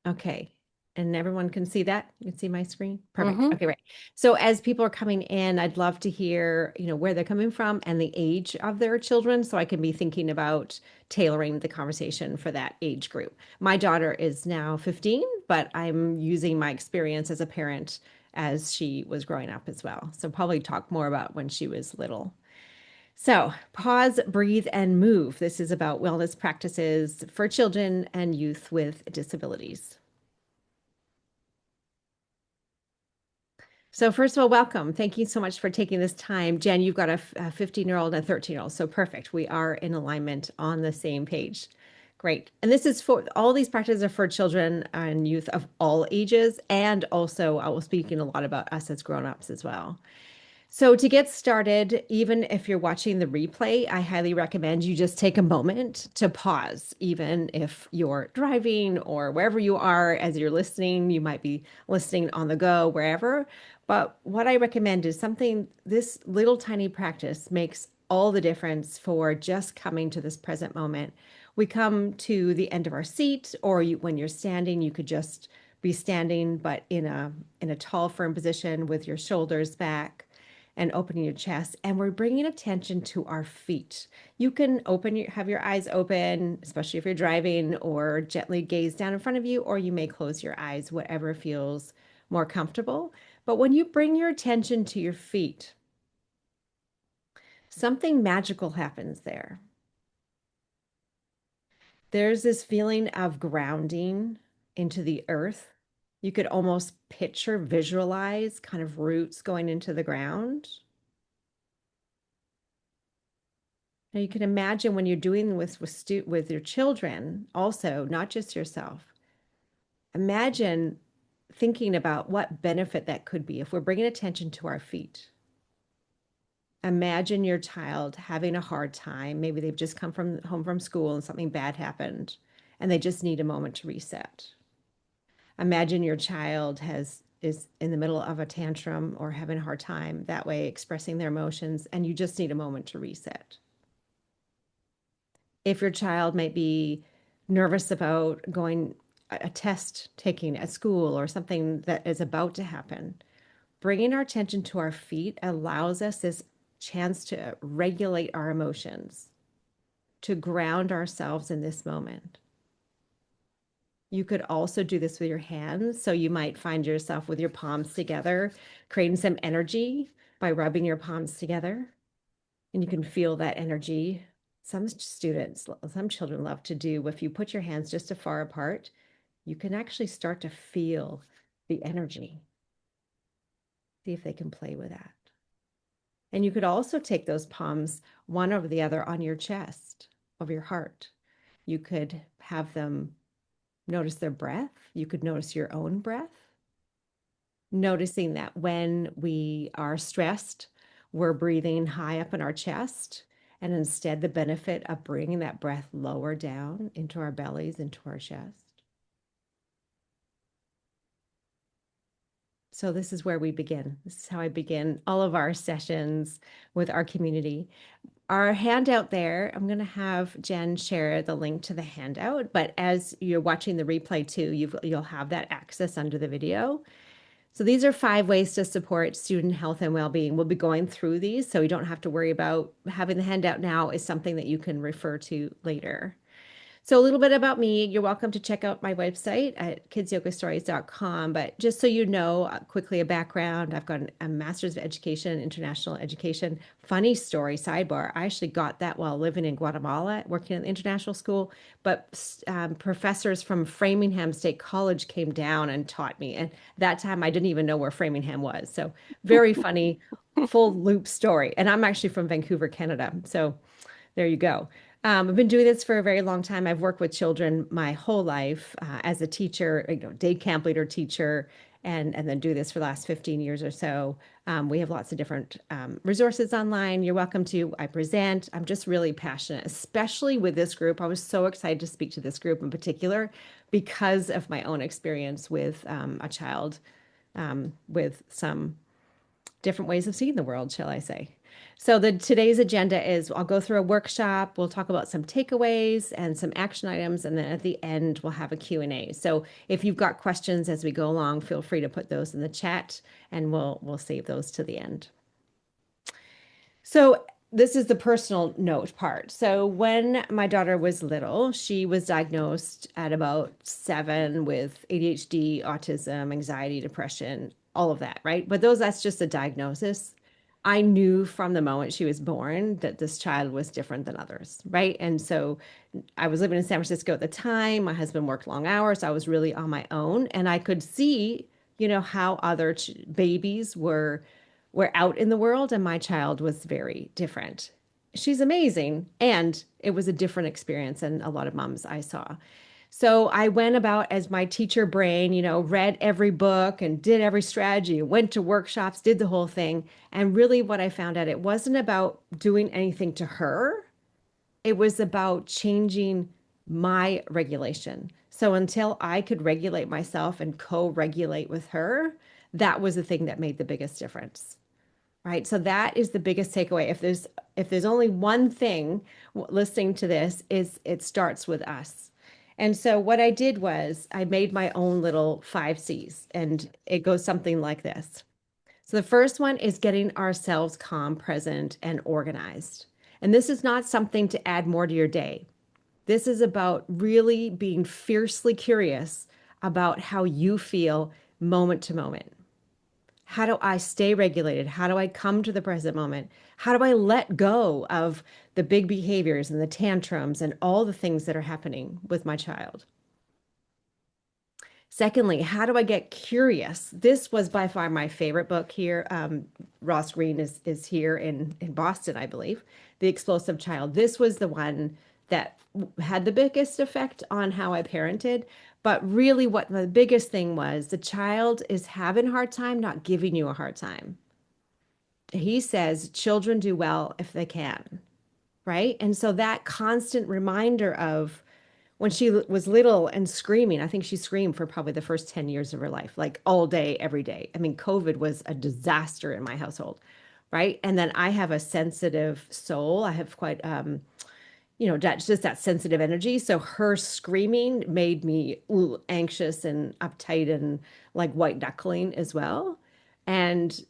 Okay. And everyone can see that? You can see my screen? Perfect. Hmm. Okay, right. So as people are coming in, I'd love to hear, where they're coming from and the age of their children, so I can be thinking about tailoring the conversation for that age group. My daughter is now 15, but I'm using my experience as a parent as she was growing up as well. So probably talk more about when she was little. So, pause, breathe, and move. This is about wellness practices for children and youth with disabilities. So first of all, welcome. Thank you so much for taking this time. Jen, you've got a 15-year-old and a 13-year-old. So perfect. We are in alignment on the same page. Great. And this is for all these practices are for children and youth of all ages. And also, I will speaking a lot about us as grown-ups as well. So to get started, even if you're watching the replay, I highly recommend you just take a moment to pause, even if you're driving or wherever you are as you're listening. You might be listening on the go, wherever. But what I recommend is something, this little tiny practice makes all the difference for just coming to this present moment. We come to the end of our seat, or when you're standing, you could just be standing, but in a tall, firm position with your shoulders back and opening your chest, and we're bringing attention to our feet. You can have your eyes open, especially if you're driving, or gently gaze down in front of you, or you may close your eyes, whatever feels more comfortable. But when you bring your attention to your feet, something magical happens there. There's this feeling of grounding into the earth. You could almost picture, visualize kind of roots going into the ground. Now you can imagine when you're doing this with your children, also, not just yourself. Imagine thinking about what benefit that could be if we're bringing attention to our feet. Imagine your child having a hard time. Maybe they've just come from home from school and something bad happened and they just need a moment to reset. Imagine your child has is in the middle of a tantrum or having a hard time that way expressing their emotions and you just need a moment to reset. If your child might be nervous about going a test taking at school or something that is about to happen, bringing our attention to our feet allows us this chance to regulate our emotions, to ground ourselves in this moment. You could also do this with your hands. So you might find yourself with your palms together, creating some energy by rubbing your palms together. And you can feel that energy. Some children love to do, if you put your hands just too far apart, you can actually start to feel the energy. See if they can play with that. And you could also take those palms one over the other on your chest, of your heart. You could have them notice their breath. You could notice your own breath, noticing that when we are stressed, we're breathing high up in our chest. And instead, the benefit of bringing that breath lower down into our bellies, into our chest. So, this is where we begin. This is how I begin all of our sessions with our community. Our handout there, I'm going to have Jen share the link to the handout. But as you're watching the replay too, you'll have that access under the video. So these are 5 ways to support student health and well-being. We'll be going through these, so you don't have to worry about having the handout now is something that you can refer to later. So a little bit about me. You're welcome to check out my website at kidsyogaststories.com. But just so you know, quickly a background, I've got a master's of education, international education. Funny story, sidebar. I actually got that while living in Guatemala, working at the international school. But professors from Framingham State College came down and taught me. And that time I didn't even know where Framingham was. So very funny, full loop story. And I'm actually from Vancouver, Canada. So there you go. I've been doing this for a very long time. I've worked with children my whole life as a teacher, day camp leader, teacher, and then do this for the last 15 years or so. We have lots of different resources online. You're welcome to. I present. I'm just really passionate, especially with this group. I was so excited to speak to this group in particular because of my own experience with a child with some different ways of seeing the world, shall I say. So the today's agenda is I'll go through a workshop, we'll talk about some takeaways and some action items, and then at the end we'll have a Q&A. So if you've got questions as we go along, feel free to put those in the chat and we'll save those to the end. So this is the personal note part. So when my daughter was little, she was diagnosed at about 7 with ADHD, autism, anxiety, depression, all of that, right? But that's just a diagnosis. I knew from the moment she was born that this child was different than others, right? And so I was living in San Francisco at the time. My husband worked long hours. I was really on my own, and I could see, how other babies were out in the world, and my child was very different. She's amazing, and it was a different experience than a lot of moms I saw. So I went about as my teacher brain, read every book and did every strategy, went to workshops, did the whole thing. And really what I found out, it wasn't about doing anything to her. It was about changing my regulation. So until I could regulate myself and co-regulate with her, that was the thing that made the biggest difference. Right. So that is the biggest takeaway. If there's only one thing listening to this is it starts with us. And so what I did was I made my own little 5 C's, and it goes something like this. So the first one is getting ourselves calm, present, and organized. And this is not something to add more to your day. This is about really being fiercely curious about how you feel moment to moment. How do I stay regulated? How do I come to the present moment? How do I let go of the big behaviors and the tantrums and all the things that are happening with my child? Secondly, how do I get curious? This was by far my favorite book here. Ross Greene is here in Boston, I believe. The Explosive Child. This was the one that had the biggest effect on how I parented. But really, what the biggest thing was, the child is having a hard time, not giving you a hard time. He says children do well if they can, right? And so that constant reminder of when she was little and screaming, I think she screamed for probably the first 10 years of her life, like all day, every day. I mean, COVID was a disaster in my household, right? And then I have a sensitive soul. I have quite, that's just that sensitive energy. So her screaming made me anxious and uptight and like white knuckling as well. And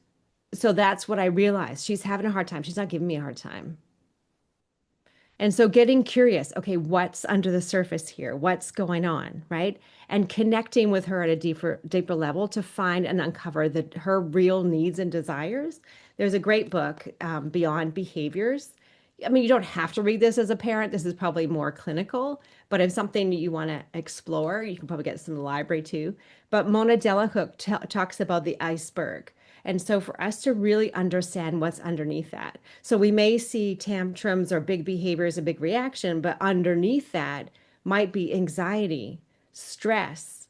so that's what I realized. She's having a hard time. She's not giving me a hard time. And so getting curious, okay, what's under the surface here? What's going on, right? And connecting with her at a deeper level to find and uncover her real needs and desires. There's a great book, Beyond Behaviors. I mean, you don't have to read this as a parent. This is probably more clinical, but if something you want to explore, you can probably get some in the library too. But Mona Delahook talks about the iceberg. And so for us to really understand what's underneath that. So we may see tantrums or big behaviors, a big reaction, but underneath that might be anxiety, stress,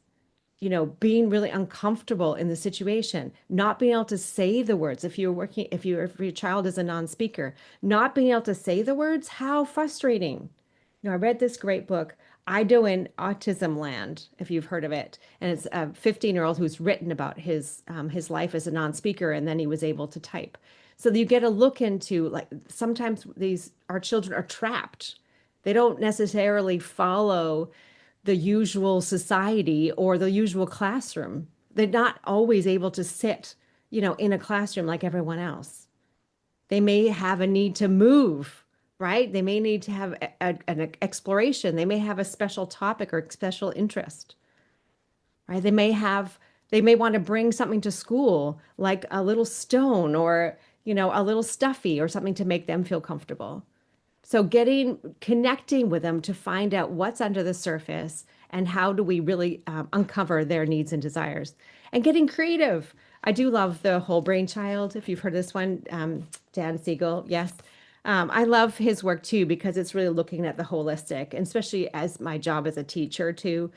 being really uncomfortable in the situation, not being able to say the words. If your child is a non-speaker, not being able to say the words, how frustrating. I read this great book, Ido in Autism Land, if you've heard of it. And it's a 15-year-old who's written about his life as a non-speaker, and then he was able to type. So you get a look into, like, sometimes our children are trapped. They don't necessarily follow the usual society or the usual classroom. They're not always able to sit, in a classroom like everyone else. They may have a need to move, right? They may need to have an exploration. They may have a special topic or special interest, right? They may want to bring something to school, like a little stone or, a little stuffy or something to make them feel comfortable. So connecting with them to find out what's under the surface and how do we really uncover their needs and desires, and getting creative. I do love the whole brain child. If you've heard this one, Dan Siegel, yes. I love his work too, because it's really looking at the holistic, and especially as my job as a teacher too,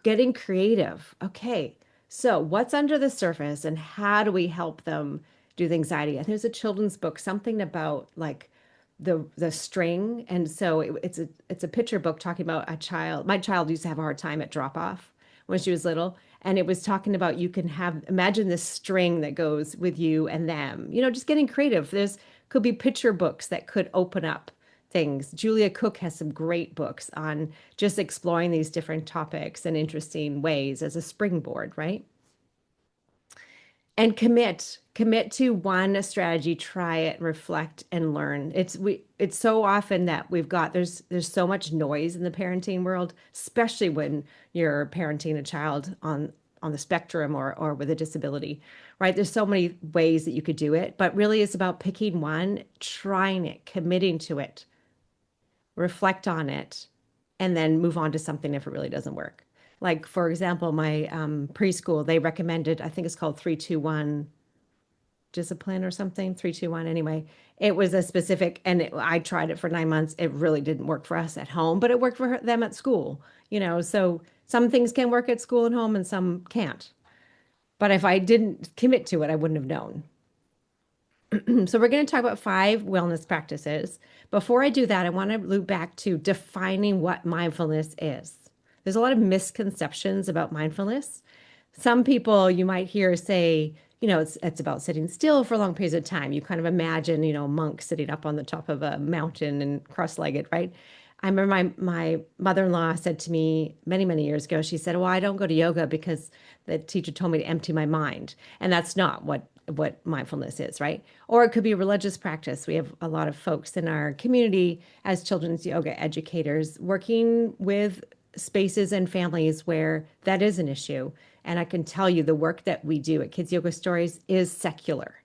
getting creative. Okay, so what's under the surface and how do we help them do the anxiety? And there's a children's book, something about like the string. And so it's a picture book talking about a child. My child used to have a hard time at drop off when she was little. And it was talking about, you can imagine this string that goes with you and them, just getting creative. There's Could be picture books that could open up things. Julia Cook has some great books on just exploring these different topics in interesting ways as a springboard, right? And commit to one strategy, try it, reflect and learn. It's so often that there's so much noise in the parenting world, especially when you're parenting a child on the spectrum or with a disability, right? There's so many ways that you could do it, but really it's about picking one, trying it, committing to it, reflect on it, and then move on to something if it really doesn't work. Like, for example, my preschool, they recommended, I think it's called 3-2-1 discipline or something, 3-2-1. Anyway, it was a specific, and I tried it for 9 months. It really didn't work for us at home, but it worked for them at school, So some things can work at school and home and some can't. But if I didn't commit to it, I wouldn't have known. So we're going to talk about 5 wellness practices. Before I do that, I want to loop back to defining what mindfulness is. There's a lot of misconceptions about mindfulness. Some people you might hear say, it's about sitting still for long periods of time. You kind of imagine, a monk sitting up on the top of a mountain and cross-legged, right? I remember my mother-in-law said to me many, many years ago, she said, well, I don't go to yoga because the teacher told me to empty my mind. And that's not what mindfulness is, right? Or it could be a religious practice. We have a lot of folks in our community as children's yoga educators working with spaces and families where that is an issue. And I can tell you the work that we do at Kids Yoga Stories is secular.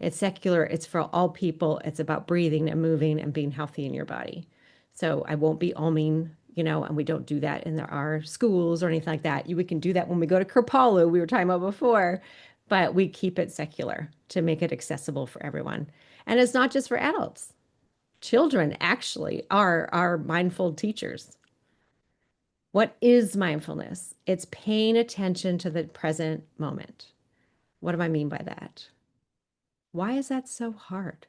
It's secular. It's for all people. It's about breathing and moving and being healthy in your body. So I won't be oming, and we don't do that in our schools or anything like that. We can do that when we go to Kripalu, we were talking about before, but we keep it secular to make it accessible for everyone. And it's not just for adults. Children actually are our mindful teachers. What is mindfulness? It's paying attention to the present moment. What do I mean by that? Why is that so hard?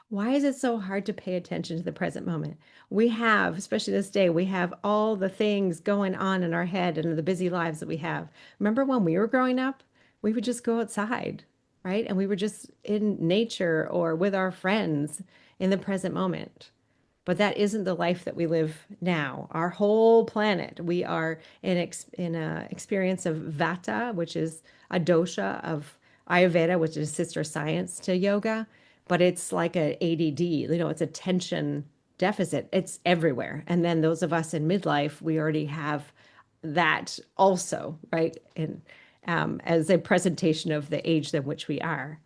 Why is it so hard to pay attention to the present moment? We have, especially this day, we have all the things going on in our head and the busy lives that we have. Remember when we were growing up? We would just go outside, right? And we were just in nature or with our friends in the present moment. But that isn't the life that we live now. Our whole planet, we are in a experience of Vata, which is a dosha of Ayurveda, which is sister science to yoga, but it's like a ADD, it's attention deficit. It's everywhere. And then those of us in midlife, we already have that also, right? And as a presentation of the age in which we are.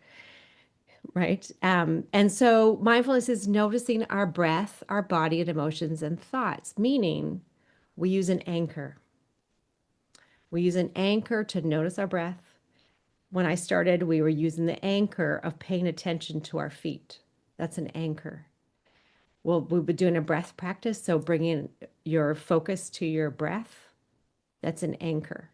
Right. And so mindfulness is noticing our breath, our body, and emotions and thoughts, meaning we use an anchor. We use an anchor to notice our breath. When I started, we were using the anchor of paying attention to our feet. That's an anchor. Well, we've been doing a breath practice. So bringing your focus to your breath, that's an anchor,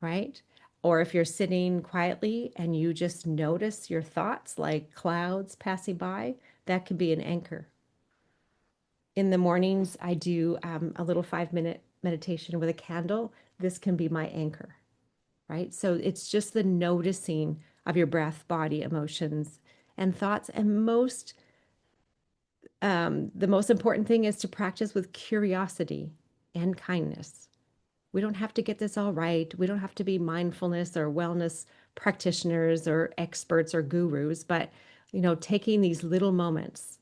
right? Or if you're sitting quietly and you just notice your thoughts like clouds passing by, that could be an anchor. In the mornings, I do a little 5-minute meditation with a candle. This can be my anchor, right? So it's just the noticing of your breath, body, emotions, and thoughts. And the most important thing is to practice with curiosity and kindness. We don't have to get this all right. We don't have to be mindfulness or wellness practitioners or experts or gurus, but taking these little moments,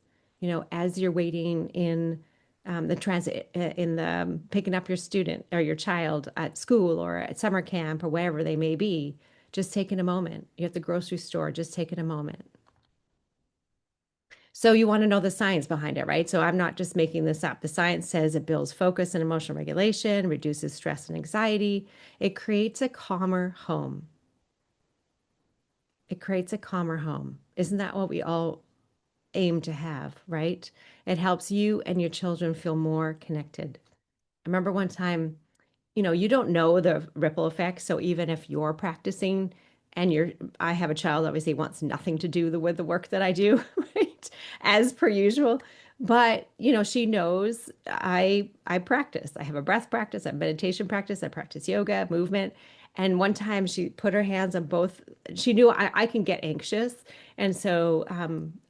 as you're waiting in the transit, in the picking up your student or your child at school or at summer camp or wherever they may be, just taking a moment. You're at the grocery store, just taking a moment. So you want to know the science behind it, right? So I'm not just making this up. The science says it builds focus and emotional regulation, reduces stress and anxiety. It creates a calmer home. It creates a calmer home. Isn't that what we all aim to have, right? It helps you and your children feel more connected. I remember one time, you don't know the ripple effect. So even if you're practicing and I have a child obviously wants nothing to do with the work that I do, right? As per usual. But, she knows I practice. I have a breath practice, I have meditation practice, I practice yoga, movement. And one time she put her hands on both. She knew I can get anxious. And so,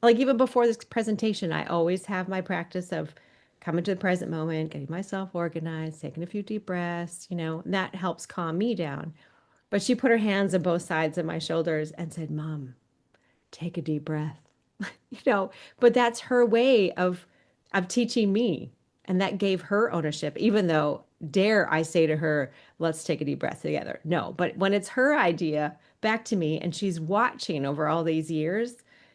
like even before this presentation, I always have my practice of coming to the present moment, getting myself organized, taking a few deep breaths, and that helps calm me down. But she put her hands on both sides of my shoulders and said, Mom, take a deep breath. you know, but that's her way of teaching me. And that gave her ownership, even though dare I say to her, let's take a deep breath together. No, but when it's her idea back to me and she's watching over all these years.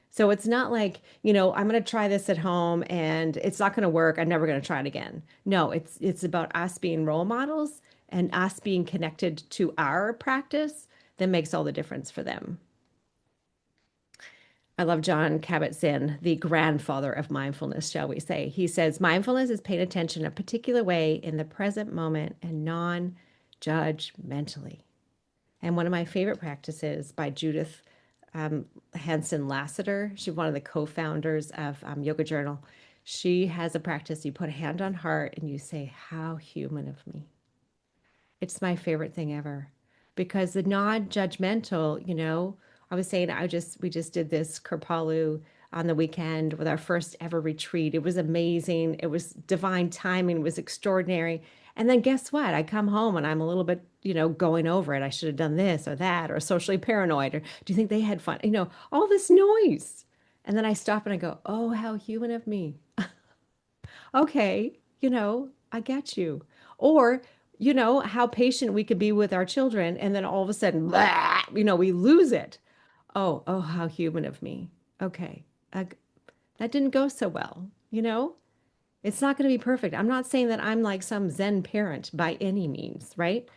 So it's not like, I'm going to try this at home and it's not going to work. I'm never going to try it again. No, it's about us being role models and us being connected to our practice that makes all the difference for them. I love John Kabat-Zinn, the grandfather of mindfulness, shall we say. He says, mindfulness is paying attention a particular way in the present moment and non-judgmentally. And one of my favorite practices by Judith Hanson Lassiter, she's one of the co-founders of Yoga Journal. She has a practice. You put a hand on heart and you say, how human of me. It's my favorite thing ever because the non-judgmental, I was saying we just did this Kripalu on the weekend with our first ever retreat. It was amazing. It was divine timing. It was extraordinary. And then guess what? I come home and I'm a little bit, going over it. I should have done this or that or socially paranoid or do you think they had fun? All this noise. And then I stop and I go, oh, how human of me. Okay, I get you. Or, how patient we could be with our children, and then all of a sudden, blah, we lose it. Oh, how human of me. Okay, uh, that didn't go so well. It's not going to be perfect. I'm not saying that I'm like some Zen parent by any means, right?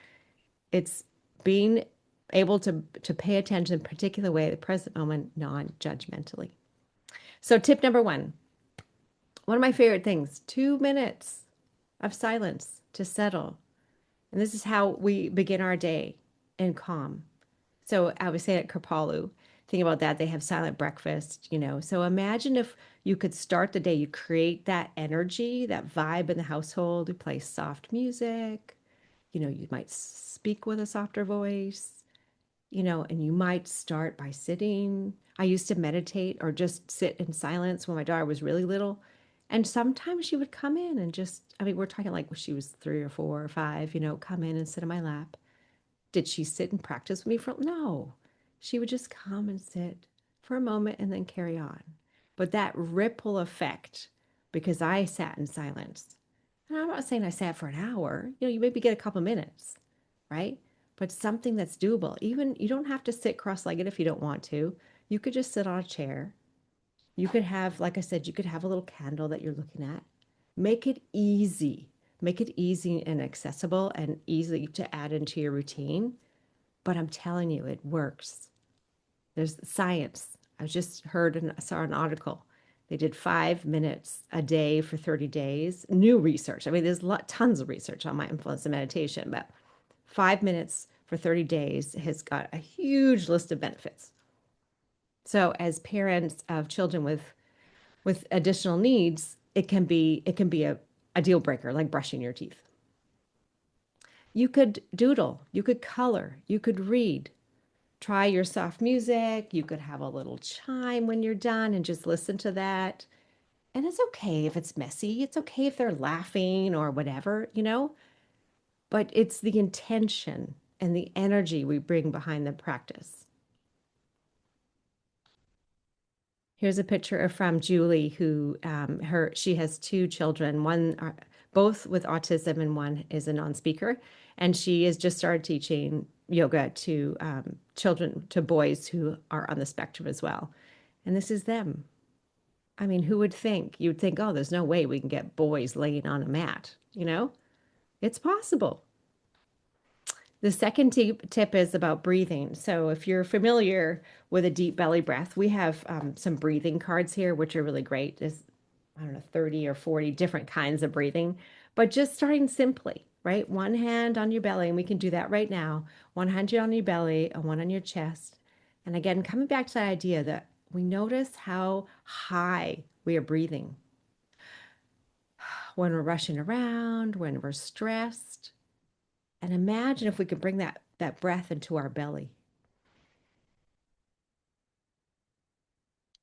It's being able to pay attention in a particular way at the present moment, non-judgmentally. So tip number one of my favorite things, 2 minutes of silence to settle. And this is how we begin our day in calm. So I was saying at Kripalu, think about that. They have silent breakfast. So imagine if you could start the day, you create that energy, that vibe in the household. You play soft music. You might speak with a softer voice, and you might start by sitting. I used to meditate or just sit in silence when my daughter was really little. And sometimes she would come in and we're talking like when she was 3 or 4 or 5, come in and sit in my lap. Did she sit and practice with me No. She would just come and sit for a moment and then carry on. But that ripple effect, because I sat in silence, and I'm not saying I sat for an hour, you maybe get a couple minutes, right? But something that's doable. Even you don't have to sit cross-legged if you don't want to. You could just sit on a chair. You could have, like I said, you could have a little candle that you're looking at. Make it easy. Make it easy and accessible and easy to add into your routine. But I'm telling you, it works. There's science. I just heard and saw an article. They did 5 minutes a day for 30 days. New research. There's tons of research on mindfulness and meditation, but 5 minutes for 30 days has got a huge list of benefits. So as parents of children with additional needs, it can be a deal breaker, like brushing your teeth. You could doodle, you could color, you could read, try your soft music. You could have a little chime when you're done and just listen to that. And it's okay if it's messy. It's okay if they're laughing or whatever. But it's the intention and the energy we bring behind the practice. Here's a picture from Julie, who she has two children, both with autism, and one is a non-speaker, and she has just started teaching yoga to children, to boys who are on the spectrum as well. And this is them. Who would think? You'd think, oh, there's no way we can get boys laying on a mat. It's possible. The second tip is about breathing. So if you're familiar with a deep belly breath, we have some breathing cards here, which are really great. There's, I don't know, 30 or 40 different kinds of breathing, but just starting simply, right? One hand on your belly, and we can do that right now. One hand on your belly and one on your chest. And again, coming back to that idea that we notice how high we are breathing when we're rushing around, when we're stressed. And imagine if we could bring that that breath into our belly.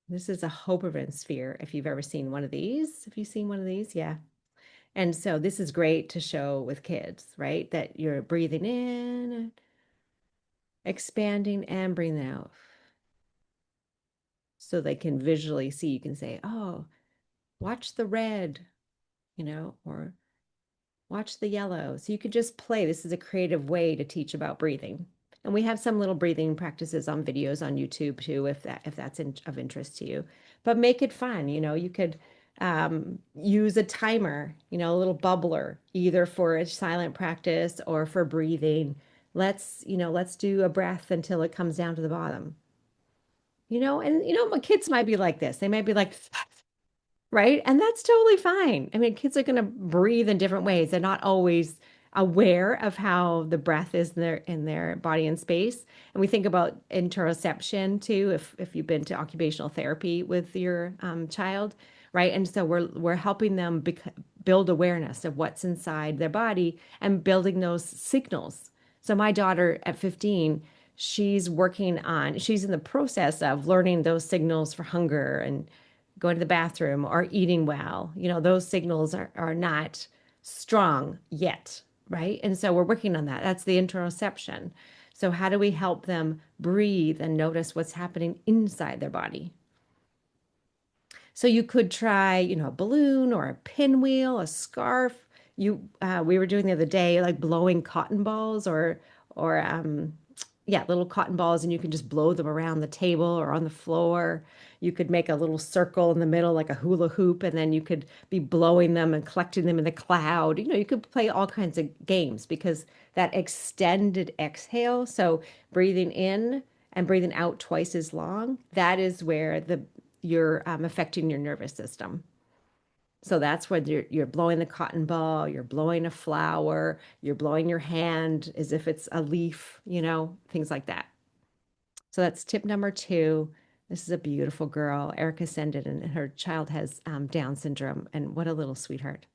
This is a Hoberman sphere. If you've ever seen one of these, have you seen one of these? Yeah. And so this is great to show with kids, right? That you're breathing in, expanding, and breathing out. So they can visually see, you can say, oh, watch the red, or watch the yellow. So you could just play. This is a creative way to teach about breathing. And we have some little breathing practices on videos on YouTube too, if that's of interest to you. But make it fun. You could use a timer, a little bubbler, either for a silent practice or for breathing. Let's do a breath until it comes down to the bottom. And my kids might be like this. They might be like, right? And that's totally fine. I mean, kids are going to breathe in different ways. They're not always aware of how the breath is in their body and space. And we think about interoception too, if you've been to occupational therapy with your child, right? And so we're helping them build awareness of what's inside their body and building those signals. So my daughter at 15, she's in the process of learning those signals for hunger and going to the bathroom or eating well. Those signals are not strong yet, right? And so we're working on that. That's the interoception. So how do we help them breathe and notice what's happening inside their body? So you could try, a balloon or a pinwheel, a scarf. We were doing the other day, like blowing cotton balls or yeah, little cotton balls, and you can just blow them around the table or on the floor. You could make a little circle in the middle, like a hula hoop, and then you could be blowing them and collecting them in the cloud. You could play all kinds of games because that extended exhale, so breathing in and breathing out twice as long, that is where you're affecting your nervous system. So that's when you're blowing the cotton ball, you're blowing a flower, you're blowing your hand as if it's a leaf, things like that. So that's tip number 2. This is a beautiful girl. Erica sent it, and her child has Down syndrome. And what a little sweetheart.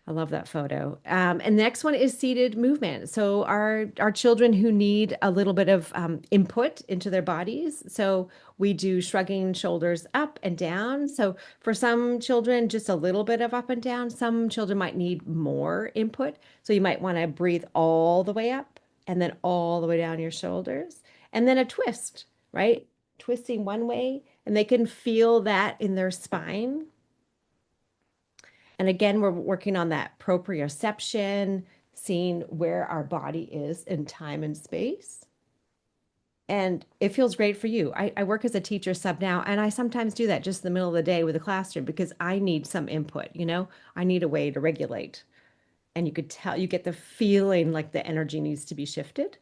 I love that photo. And the next one is seated movement. So our children who need a little bit of input into their bodies. So we do shrugging shoulders up and down. So for some children, just a little bit of up and down. Some children might need more input. So you might want to breathe all the way up and then all the way down your shoulders. And then a twist, right? Twisting one way, and they can feel that in their spine. And again, we're working on that proprioception, seeing where our body is in time and space. And it feels great for you. I work as a teacher sub now, and I sometimes do that just in the middle of the day with a classroom because I need some input, I need a way to regulate. And you could tell, you get the feeling like the energy needs to be shifted.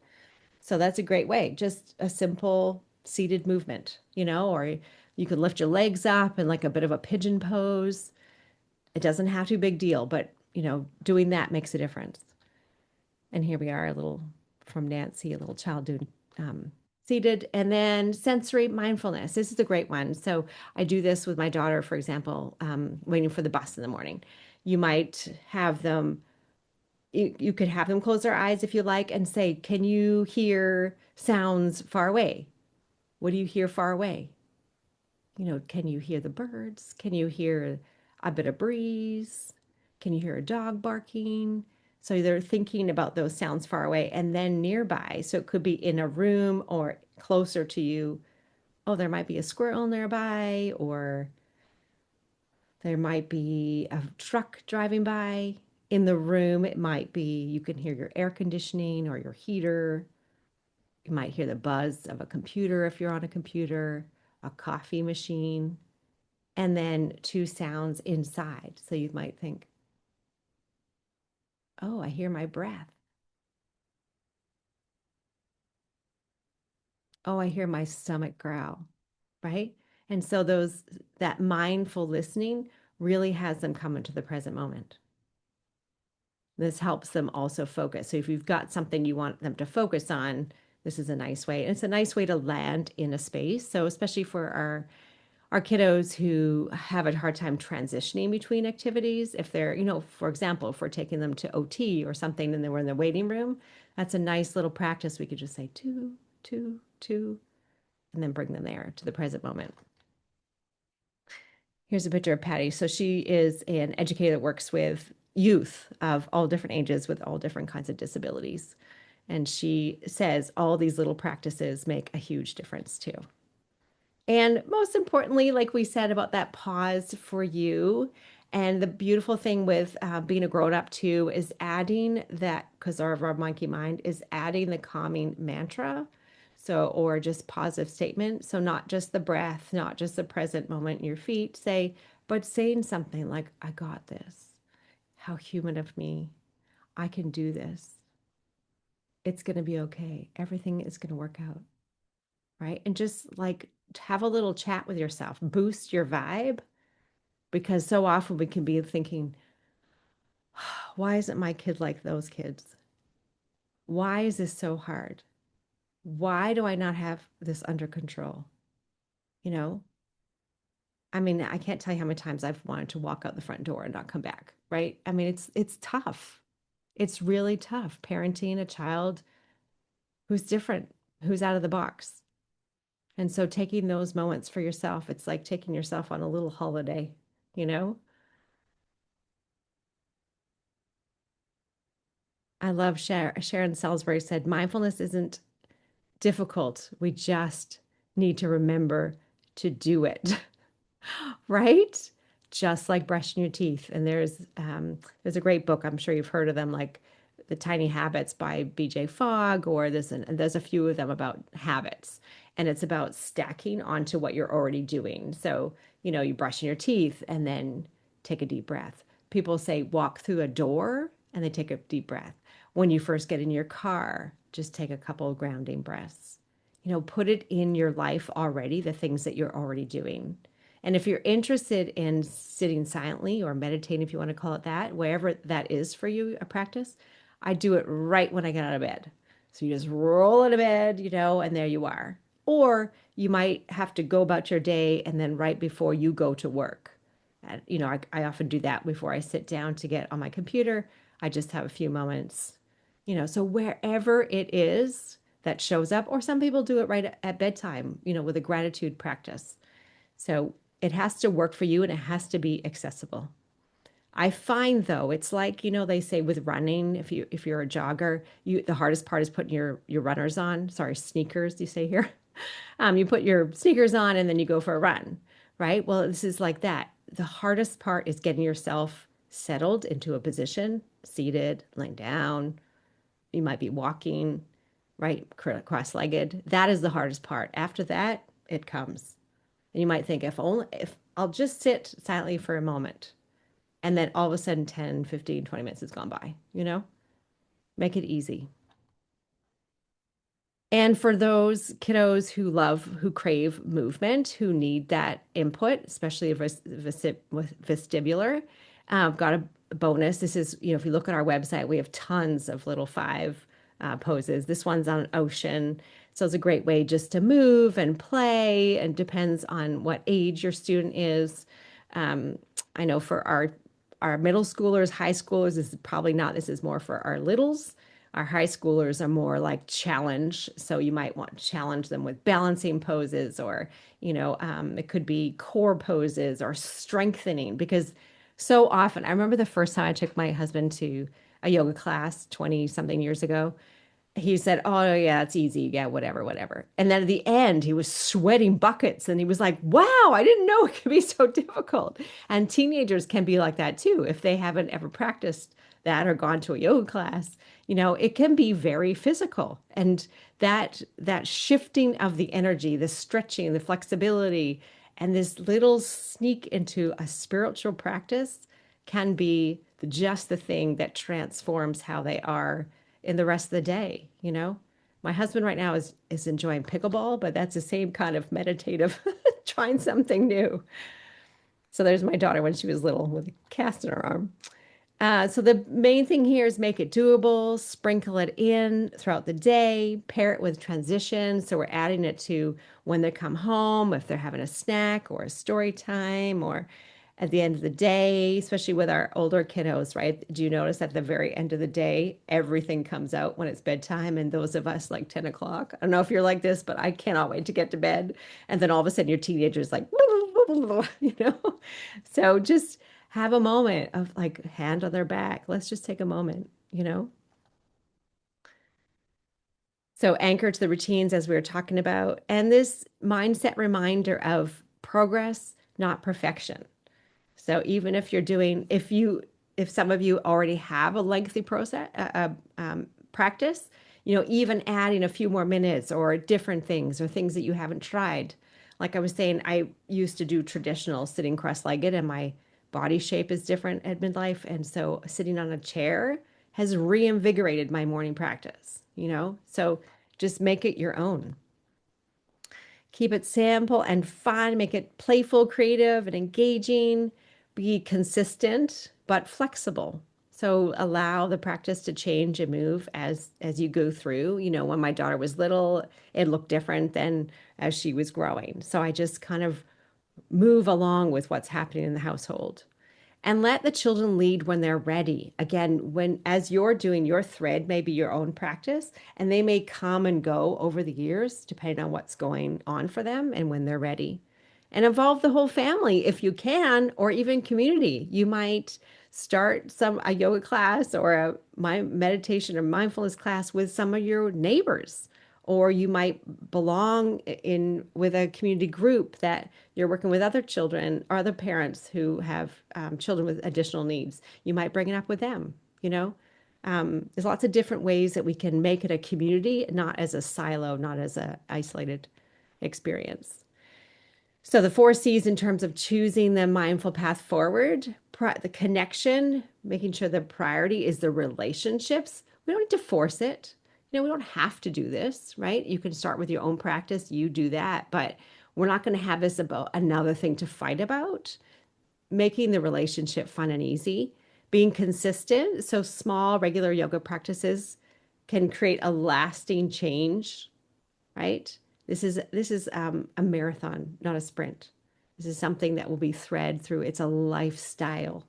So that's a great way. Just a simple seated movement, or you could lift your legs up in like a bit of a pigeon pose. It doesn't have to be a big deal, but doing that makes a difference. And here we are, a little from Nancy, a little child doing seated, and then sensory mindfulness. This is a great one. So I do this with my daughter, for example, waiting for the bus in the morning. You might have them. You could have them close their eyes if you like and say, "Can you hear sounds far away? What do you hear far away? Can you hear the birds? Can you hear a bit of breeze? Can you hear a dog barking?" So they're thinking about those sounds far away and then nearby. So it could be in a room or closer to you. Oh, there might be a squirrel nearby, or there might be a truck driving by. In the room, it might be you can hear your air conditioning or your heater. You might hear the buzz of a computer if you're on a computer, a coffee machine, and then 2 sounds inside. So you might think, oh, I hear my breath. Oh, I hear my stomach growl, right? And so that mindful listening really has them come into the present moment. This helps them also focus. So if you've got something you want them to focus on, this is a nice way. And it's a nice way to land in a space. So especially for our kiddos who have a hard time transitioning between activities, if they're, for example, if we're taking them to OT or something and they were in the waiting room, that's a nice little practice. We could just say two, two, two, and then bring them there to the present moment. Here's a picture of Patty. So she is an educator that works with youth of all different ages with all different kinds of disabilities. And she says all these little practices make a huge difference too. And most importantly, like we said about that pause for you. And the beautiful thing with being a grown up too is adding that, because our monkey mind is adding the calming mantra. So, or just positive statement. So, not just the breath, not just the present moment in your feet, say, but saying something like, I got this. How human of me. I can do this. It's going to be okay. Everything is going to work out. Right. And just like have a little chat with yourself, boost your vibe, because so often we can be thinking, why isn't my kid like those kids? Why is this so hard? Why do I not have this under control? You know, I mean, I can't tell you how many times I've wanted to walk out the front door and not come back, right? I mean, it's tough. It's really tough parenting a child who's different, who's out of the box. And so taking those moments for yourself, it's like taking yourself on a little holiday, you know? I love Sharon Salisbury said, mindfulness isn't difficult. We just need to remember to do it. Right? Just like brushing your teeth. And there's a great book, I'm sure you've heard of them, like The Tiny Habits by BJ Fogg, or and there's a few of them about habits. And it's about stacking onto what you're already doing. So, you brushing your teeth and then take a deep breath. People say walk through a door and they take a deep breath. When you first get in your car, just take a couple of grounding breaths. Put it in your life already, the things that you're already doing. And if you're interested in sitting silently or meditating, if you want to call it that, wherever that is for you, a practice, I do it right when I get out of bed. So you just roll out of bed, and there you are. Or you might have to go about your day and then right before you go to work. And, I often do that before I sit down to get on my computer. I just have a few moments, so wherever it is that shows up, or some people do it right at bedtime, with a gratitude practice. So it has to work for you and it has to be accessible. I find though, it's like, they say with running, if you're a jogger, the hardest part is putting your runners on. Sorry, sneakers, you say here. You put your sneakers on and then you go for a run, right? Well, this is like that. The hardest part is getting yourself settled into a position, seated, laying down. You might be walking, right? Cross-legged. That is the hardest part. After that, it comes. And you might think, if I'll just sit silently for a moment, and then all of a sudden 10, 15, 20 minutes has gone by, make it easy. And for those kiddos who crave movement, who need that input, especially with vestibular, I've got a bonus. This is, if you look at our website, we have tons of little five poses. This one's on an ocean. So it's a great way just to move and play, and depends on what age your student is. I know for our middle schoolers, high schoolers, this is probably not, this is more for our littles. Our high schoolers are more like challenge. So you might want to challenge them with balancing poses, or, it could be core poses or strengthening, because so often, I remember the first time I took my husband to a yoga class 20 something years ago. He said, "Oh, yeah, it's easy. Yeah, whatever, whatever." And then at the end, he was sweating buckets and he was like, "Wow, I didn't know it could be so difficult." And teenagers can be like that too. If they haven't ever practiced that or gone to a yoga class, it can be very physical. And that shifting of the energy, the stretching, the flexibility, and this little sneak into a spiritual practice can be just the thing that transforms how they are in the rest of the day. My husband right now is enjoying pickleball, but that's the same kind of meditative, trying something new. So there's my daughter when she was little with a cast in her arm. So the main thing here is make it doable, sprinkle it in throughout the day, pair it with transition. So we're adding it to when they come home, if they're having a snack or a story time, or at the end of the day, especially with our older kiddos, right? Do you notice at the very end of the day, everything comes out when it's bedtime? And those of us like 10 o'clock, I don't know if you're like this, but I cannot wait to get to bed. And then all of a sudden your teenager's like, you know? So just have a moment of like hand on their back. Let's just take a moment, you know? So anchor to the routines as we were talking about, and this mindset reminder of progress, not perfection. So even if you're doing, if some of you already have a lengthy process, practice, even adding a few more minutes or different things or things that you haven't tried. Like I was saying, I used to do traditional sitting cross-legged and my body shape is different at midlife. And so sitting on a chair has reinvigorated my morning practice. So just make it your own. Keep it simple and fun, make it playful, creative, and engaging. Be consistent but flexible. So allow the practice to change and move as you go through. When my daughter was little, it looked different than as she was growing. So I just kind of move along with what's happening in the household and let the children lead when they're ready. Again, when as you're doing your thread, maybe your own practice, and they may come and go over the years, depending on what's going on for them and when they're ready. And involve the whole family if you can, or even community. You might start a yoga class or a my meditation or mindfulness class with some of your neighbors, or you might belong in with a community group that you're working with other children or other parents who have children with additional needs. You might bring it up with them, you know? There's lots of different ways that we can make it a community, not as a silo, not as a isolated experience. So the four C's in terms of choosing the mindful path forward, the connection, making sure the priority is the relationships. We don't need to force it. We don't have to do this, right? You can start with your own practice, you do that, but we're not going to have this about another thing to fight about. Making the relationship fun and easy, being consistent. So small, regular yoga practices can create a lasting change, right? This is a marathon, not a sprint. This is something that will be thread through. It's a lifestyle,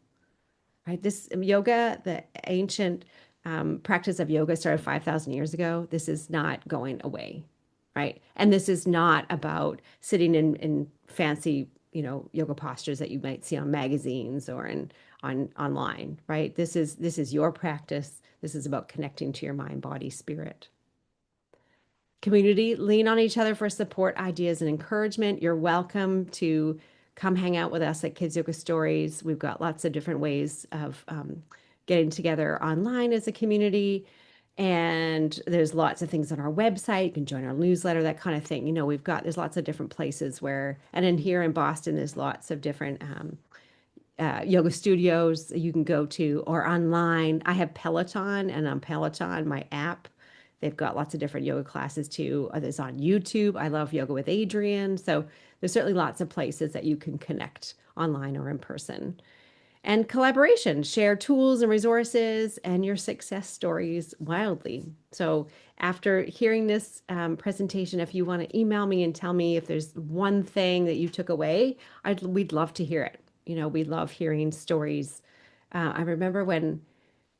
right? This yoga, the ancient practice of yoga started 5,000 years ago. This is not going away, right? And this is not about sitting in fancy, yoga postures that you might see on magazines or on online, right? This is your practice. This is about connecting to your mind, body, spirit. Community, lean on each other for support, ideas, and encouragement. You're welcome to come hang out with us at Kids Yoga Stories. We've got lots of different ways of getting together online as a community. And there's lots of things on our website. You can join our newsletter, that kind of thing. There's lots of different places and in here in Boston, there's lots of different yoga studios you can go to or online. I have Peloton, and on Peloton, my app, they've got lots of different yoga classes too. There's on YouTube. I love Yoga with Adriene. So there's certainly lots of places that you can connect online or in person. And collaboration, share tools and resources and your success stories wildly. So after hearing this presentation, if you want to email me and tell me if there's one thing that you took away, we'd love to hear it. We love hearing stories. I remember when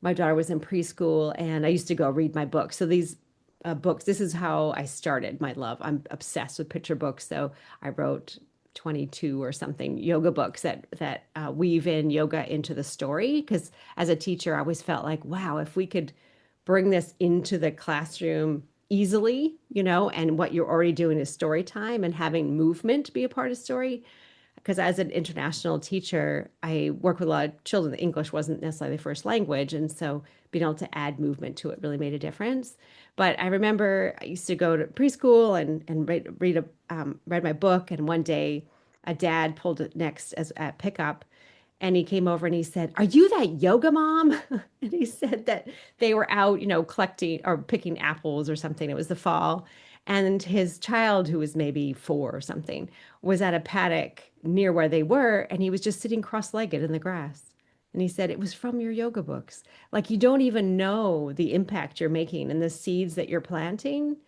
my daughter was in preschool and I used to go read my books. So these books, this is how I started my love. I'm obsessed with picture books. So I wrote 22 or something yoga books that weave in yoga into the story. Because as a teacher, I always felt like, wow, if we could bring this into the classroom easily, and what you're already doing is story time and having movement be a part of story, because as an international teacher, I work with a lot of children. English wasn't necessarily the first language. And so being able to add movement to it really made a difference. But I remember I used to go to preschool and read my book. And one day a dad pulled it next as a pickup. And he came over and he said, "Are you that yoga mom?" And he said that they were out, collecting or picking apples or something. It was the fall. And his child, who was maybe 4 or something, was at a paddock near where they were. And he was just sitting cross-legged in the grass. And he said, it was from your yoga books. Like you don't even know the impact you're making and the seeds that you're planting.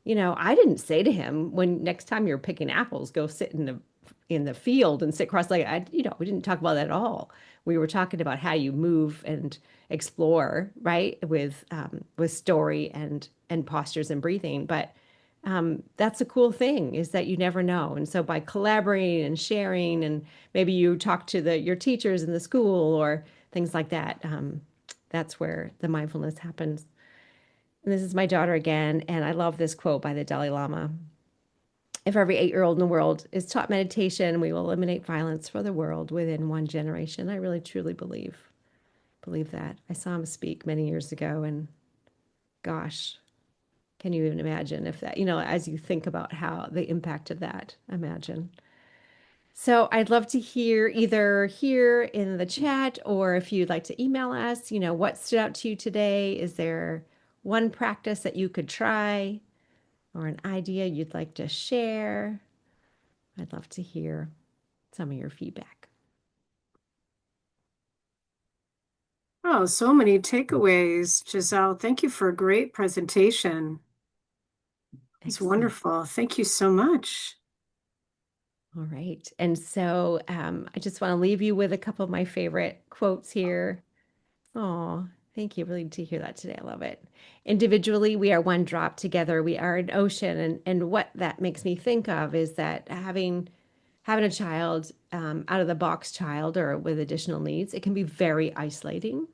I didn't say to him, when next time you're picking apples, go sit in the field and sit cross-legged. We didn't talk about that at all. We were talking about how you move and explore, right? With story and postures and breathing. But that's a cool thing is that you never know. And so by collaborating and sharing, and maybe you talk to your teachers in the school or things like that, that's where the mindfulness happens. And this is my daughter again, and I love this quote by the Dalai Lama. If every 8-year-old in the world is taught meditation, we will eliminate violence for the world within one generation. I really truly believe that. I saw him speak many years ago, and gosh, can you even imagine if that, as you think about how the impact of that, imagine. So I'd love to hear either here in the chat or if you'd like to email us, what stood out to you today? Is there one practice that you could try or an idea you'd like to share? I'd love to hear some of your feedback. Oh, so many takeaways, Giselle. Thank you for a great presentation. It's Excellent. wonderful. Thank you so much. All right. And so I just want to leave you with a couple of my favorite quotes here. Oh, thank you. Really to hear that today. I love it. Individually, we are one drop. Together, we are an ocean. And what that makes me think of is that having a child, out of the box child or with additional needs, it can be very isolating.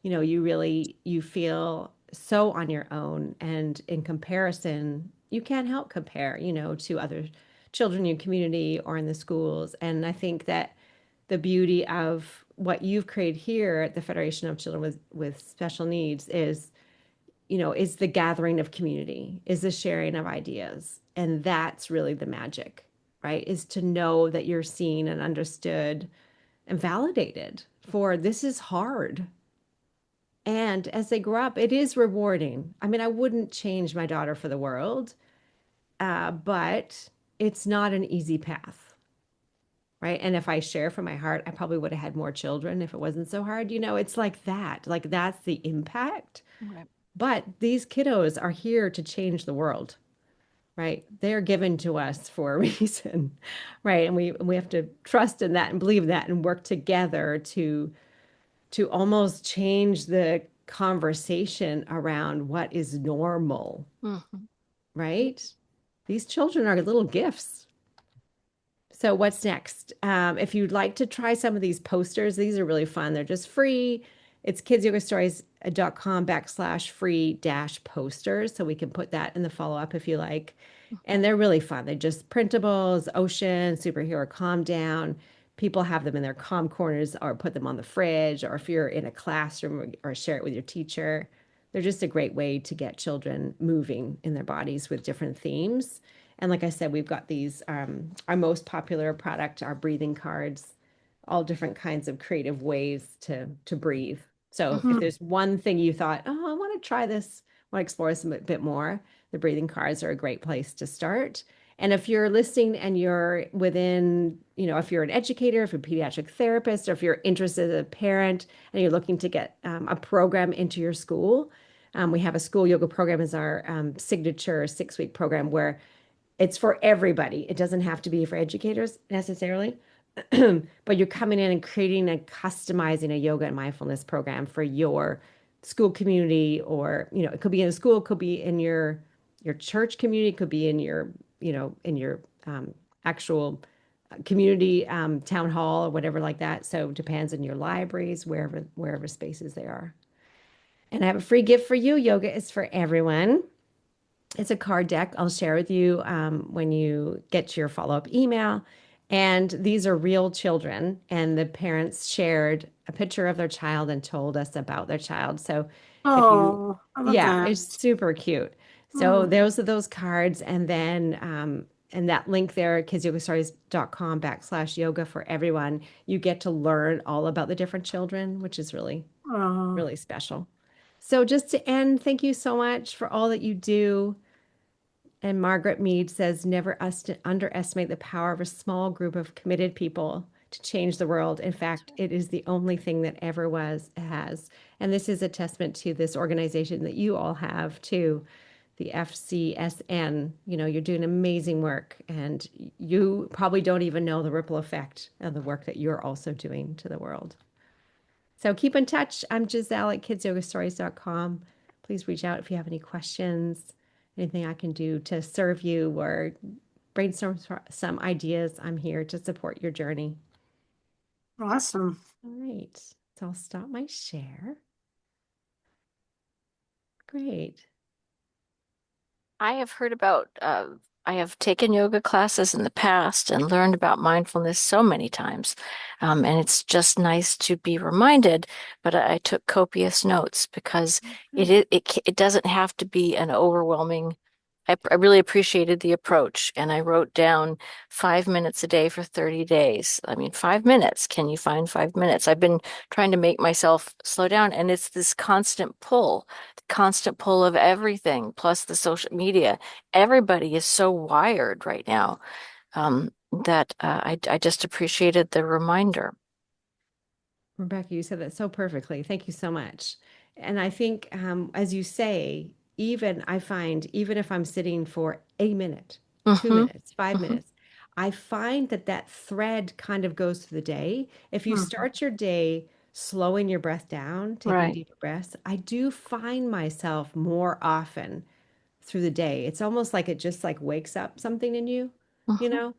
You feel so on your own, and in comparison, you can't help compare, to other children in your community or in the schools. And I think that the beauty of what you've created here at the Federation of Children with Special Needs is the gathering of community, is the sharing of ideas. And that's really the magic, right? Is to know that you're seen and understood and validated for this is hard. And as they grow up, it is rewarding. I mean, I wouldn't change my daughter for the world, but it's not an easy path, right? And if I share from my heart, I probably would have had more children if it wasn't so hard. It's like that. Like that's the impact. Right. But these kiddos are here to change the world, right? They're given to us for a reason, right? And we have to trust in that and believe that and work together to almost change the conversation around what is normal, Mhm. right? These children are little gifts. So what's next? If you'd like to try some of these posters, these are really fun. They're just free. It's kidsyogastories.com/free dash posters. So we can put that in the follow-up if you like. And they're really fun. They're just printables, ocean, superhero, calm down. People have them in their calm corners or put them on the fridge, or if you're in a classroom or share it with your teacher. They're just a great way to get children moving in their bodies with different themes. And like I said, we've got these, our most popular product, our breathing cards, all different kinds of creative ways to breathe. So if Mhm. there's one thing you thought, oh, I want to try this, want to explore this a bit more, the breathing cards are a great place to start. And if you're listening and you're within, if you're an educator, if you're a pediatric therapist, or if you're interested as a parent and you're looking to get a program into your school, we have a school yoga program as our signature 6-week program where it's for everybody. It doesn't have to be for educators necessarily, but you're coming in and creating and customizing a yoga and mindfulness program for your school community, or it could be in a school, it could be in your church community, it could be in your in your actual community town hall or whatever like that. So it depends on your libraries, wherever spaces they are. And I have a free gift for you. Yoga is for everyone. It's a card deck I'll share with you when you get your follow-up email. And these are real children, and the parents shared a picture of their child and told us about their child. So if you, Oh, I love yeah, that. it's super cute. So Mm. those are those cards. And then, and that link there, kidsyogastories.com/yoga for everyone, you get to learn all about the different children, which is really, Oh, really special. So just to end, thank you so much for all that you do. And Margaret Mead says, never underestimate the power of a small group of committed people to change the world. In fact, it is the only thing that ever was, has. And this is a testament to this organization that you all have too, the FCSN. You know, you're doing amazing work, and you probably don't even know the ripple effect of the work that you're also doing to the world. So keep in touch. I'm Giselle at kidsyogastories.com. Please reach out if you have any questions, anything I can do to serve you or brainstorm some ideas. I'm here to support your journey. Awesome. All right. So I'll stop my share. Great. I have heard about, I have taken yoga classes in the past and learned about mindfulness so many times. And it's just nice to be reminded, but I took copious notes because Good. it doesn't have to be an overwhelming. I really appreciated the approach, and I wrote down 5 minutes a day for 30 days. I mean, 5 minutes. Can you find 5 minutes? I've been trying to make myself slow down, and it's this constant pull of everything, plus the social media. Everybody is so wired right now, that I just appreciated the reminder. Rebecca, you said that so perfectly. Thank you so much. And I think, as you say, even I find, even if I'm sitting for a minute, two Mm-hmm, minutes, 5 minutes, I find that that thread kind of goes through the day. If you Mhm. start your day slowing your breath down, taking right. deeper breaths, I do find myself more often through the day. It's almost like it just like wakes up something in you, you Mm-hmm, know?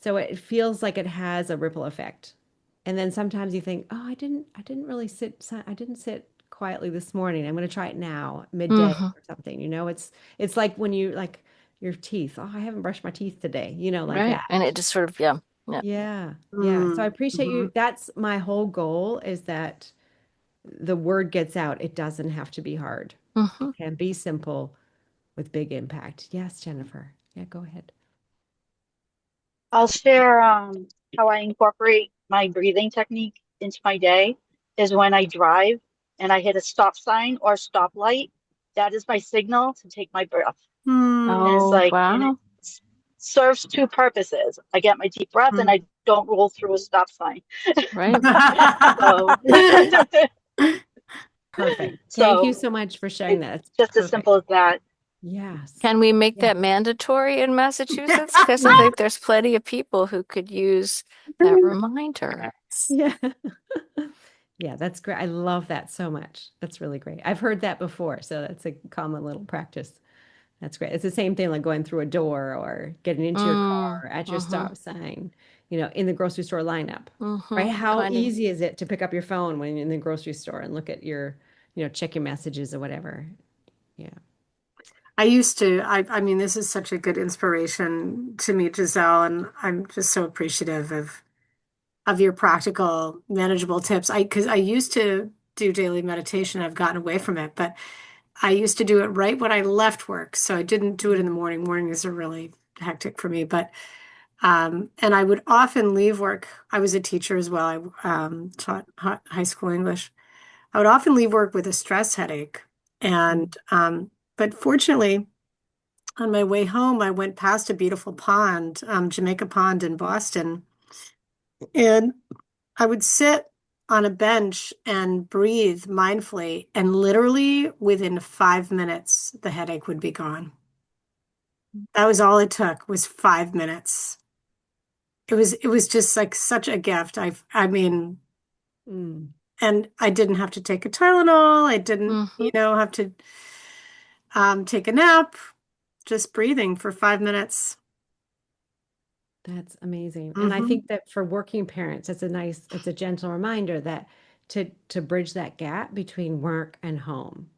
So it feels like it has a ripple effect. And then sometimes you think, oh, I didn't really I didn't sit quietly this morning. I'm going to try it now, midday mm-hmm, or something. You know, it's like when you like your teeth. Oh, I haven't brushed my teeth today, like right. that. And it just sort of, yeah, yeah. Yeah. Yeah. So I Mm, appreciate you. mhm. That's my whole goal is that the word gets out. It doesn't have to be hard. Mm-hmm. It can be simple with big impact. Yes, Jennifer. Yeah, go ahead. I'll share how I incorporate my breathing technique into my day is when I drive and I hit a stop sign or stoplight. That is my signal to take my breath. Mm, And it's Oh, like, and it wow. serves two purposes. I get my deep breath and mm. I don't roll through a stop sign. Right. So, Perfect. Thank you so so much for sharing it's that. It's just as perfect. simple as that. Yes. Can we make Yeah. that mandatory in Massachusetts? Because I think there's plenty of people who could use that reminder. Yeah. Yeah, that's great. I love that so much. That's really great. I've heard that before, so that's a common little practice. That's great. It's the same thing like going through a door or getting into your car at your Mm-hmm, stop sign, in the grocery store lineup, right? mm-hmm. How Finding, easy is it to pick up your phone when you're in the grocery store and look at check your messages or whatever? Yeah. I mean, this is such a good inspiration to me, Giselle, and I'm just so appreciative of your practical, manageable tips. Because I used to do daily meditation. I've gotten away from it, but I used to do it right when I left work. So I didn't do it in the morning. Mornings are really hectic for me, but and I would often leave work. I was a teacher as well. I taught high school English. I would often leave work with a stress headache, Mm. and but fortunately, on my way home, I went past a beautiful pond, Jamaica Pond in Boston, and I would sit on a bench and breathe mindfully, and literally within 5 minutes, the headache would be gone. That was all it took was 5 minutes. It was just like such a gift. I mean, Mm. and I didn't have to take a Tylenol. I didn't, mm-hmm, have to take a nap. Just breathing for 5 minutes. That's amazing. And I Hmm. think that for working parents, it's a gentle reminder that to bridge that gap between work and home,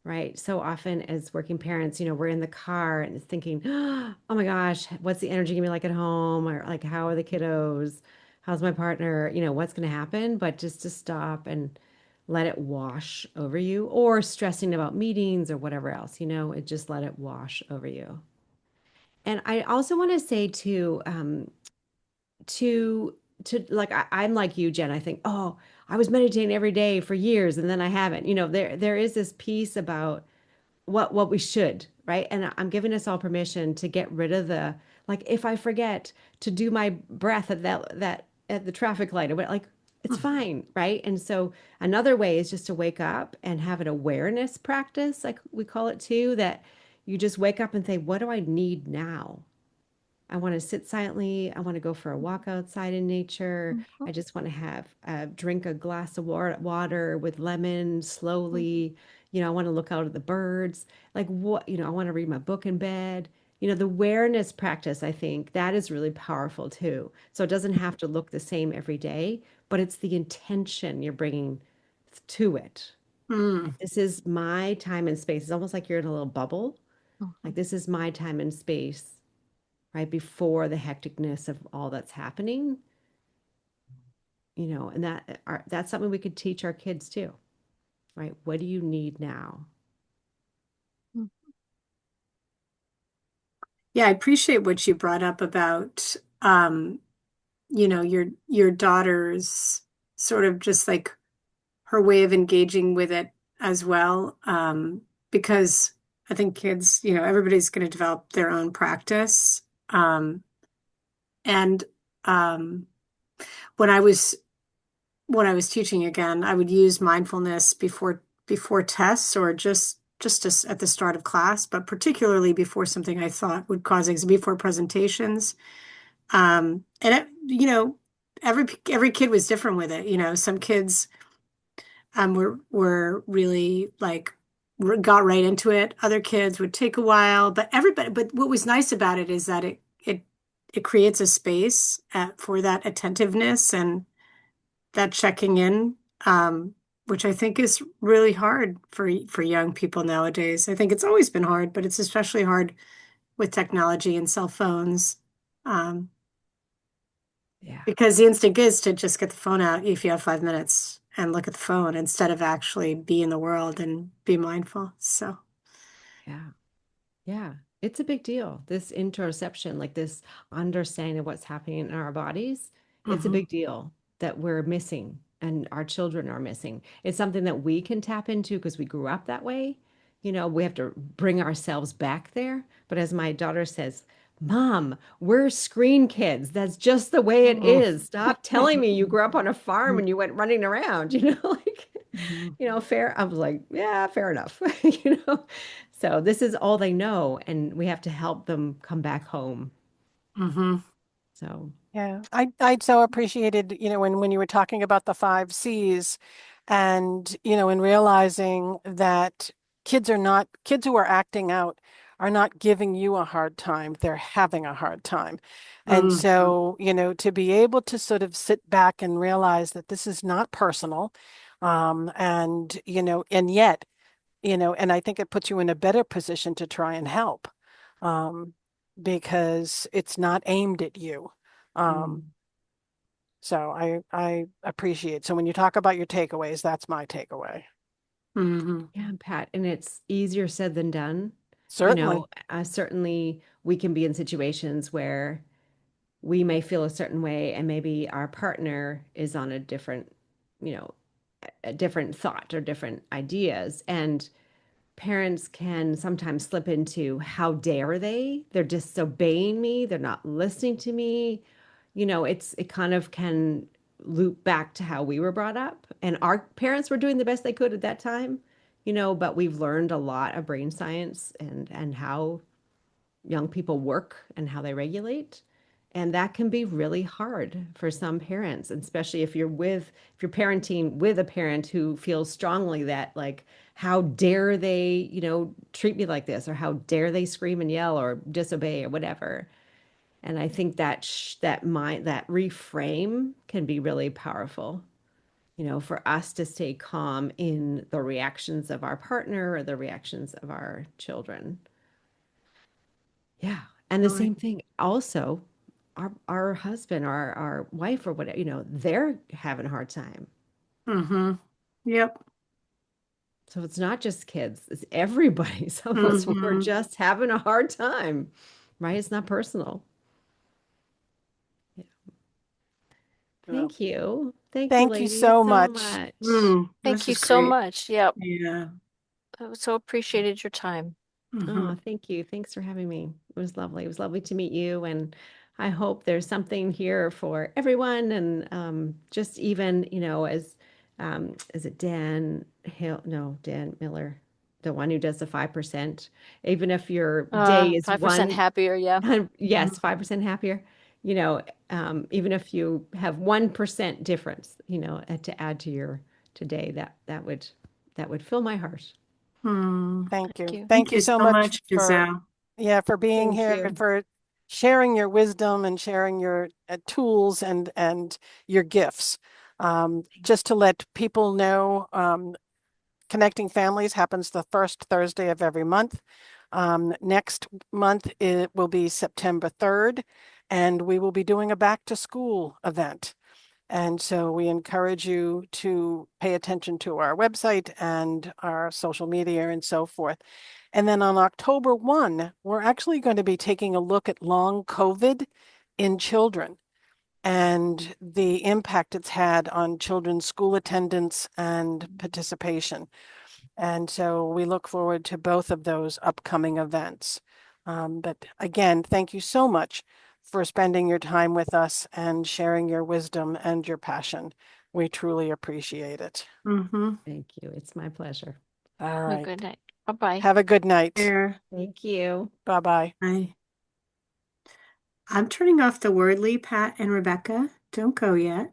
right? So often as working parents, we're in the car and thinking, oh my gosh, what's the energy gonna be like at home? Or like, how are the kiddos? How's my partner? What's gonna happen? But just to stop and let it wash over you, or stressing about meetings or whatever else, it just let it wash over you. And I also want to say to like I'm like you, Jen. I think, oh, I was meditating every day for years and then I haven't. There is this piece about what we should, right? And I'm giving us all permission to get rid of the like if I forget to do my breath at that at the traffic light or what, like it's fine, right? And so another way is just to wake up and have an awareness practice, like we call it too, that you just wake up and say, what do I need now? I want to sit silently. I want to go for a walk outside in nature. Mhm. I just want to have drink a glass of water with lemon slowly. I want to look out at the birds. Like what, I want to read my book in bed. The awareness practice, I think that is really powerful too. So it doesn't have to look the same every day, but it's the intention you're bringing to it. Mm, Like this is my time and space. It's almost like you're in a little bubble. Like Mhm. this is my time and space right before the hecticness of all that's happening, and that's something we could teach our kids too, right? What do you need now? Mhm. yeah, I appreciate what you brought up about your daughter's sort of just like her way of engaging with it as well. Because I think kids, everybody's going to develop their own practice. And um, when I was teaching again, I would use mindfulness before tests or just at the start of class, but particularly before something I thought would cause anxiety, before presentations. And every kid was different with it. Some kids were really like got right into it. Other kids would take a while, but what was nice about it is that it creates a space for that attentiveness and that checking in, which I think is really hard for young people nowadays. I think it's always been hard, but it's especially hard with technology and cell phones. Um, Yeah, because the instinct is to just get the phone out if you have 5 minutes and look at the phone instead of actually be in the world and be mindful. So, yeah. Yeah, it's a big deal. This interoception, like this understanding of what's happening in our bodies, it's a hmm big deal that we're missing and our children are missing. It's something that we can tap into because we grew up that way. We have to bring ourselves back there. But as my daughter says, Mom, we're screen kids. That's just the way it is. Stop telling me you grew up on a farm and you went running around, like fair. I was like, yeah, fair enough. So this is all they know, and we have to help them come back home. hmm So yeah, I'd so appreciated, when you were talking about the 5 C's and, in realizing that kids who are acting out are not giving you a hard time, they're having a hard time. And hmm so, to be able to sort of sit back and realize that this is not personal, and, and yet, and I think it puts you in a better position to try and help, um, because it's not aimed at you. Um, Mm. so I appreciate. So when you talk about your takeaways, that's my takeaway. hmm Yeah, Pat, and it's easier said than done. Certainly. Certainly we can be in situations where we may feel a certain way, and maybe our partner is on a different, you know, a different thought or different ideas. And parents can sometimes slip into how dare they? They're disobeying me, they're not listening to me. It kind of can loop back to how we were brought up. And our parents were doing the best they could at that time, but we've learned a lot of brain science and how young people work and how they regulate. And that can be really hard for some parents, especially if you're parenting with a parent who feels strongly that like, how dare they, treat me like this, or how dare they scream and yell or disobey or whatever. And I think that reframe can be really powerful, for us to stay calm in the reactions of our partner or the reactions of our children. Yeah. And the Really. same thing also, our husband, our wife or whatever, they're having a hard time. hmm Yep. So it's not just kids, it's everybody. Some of us were hmm just having a hard time, right? It's not personal. Yeah. Well, Thank you. Thank you, thank you ladies, so so much. much. Thank This you is so great. much. Yep. Yeah. I so appreciated your time. hmm Oh, thank you. Thanks for having me. It was lovely. It was lovely to meet you. And I hope there's something here for everyone. And just even, as is it Dan Hill? No, Dan Miller, the one who does the 5%. Even if your day is 5% one, happier, yeah. yes, 5% happier, you know, even if you have 1% difference, to add to your today, that would fill my heart. Hmm. Thank Thank you. you. Thank Thank you you so so much much, for, Giselle. yeah, for being Thank here, you. for sharing your wisdom and sharing your tools and your gifts. Just to let people know, Connecting Families happens the first Thursday of every month. Next month it will be September 3rd, and we will be doing a back to school event. And so we encourage you to pay attention to our website and our social media and so forth. And then on October 1, we're actually going to be taking a look at long COVID in children and the impact it's had on children's school attendance and participation. And so we look forward to both of those upcoming events. But again, thank you so much for spending your time with us and sharing your wisdom and your passion. We truly appreciate it. Mm-hmm. Thank you. It's my pleasure. All Have a right. good night. Bye-bye. Have a good night. There. Thank you. Bye-bye. Bye. I'm turning off the Wordly, Pat and Rebecca. Don't go yet.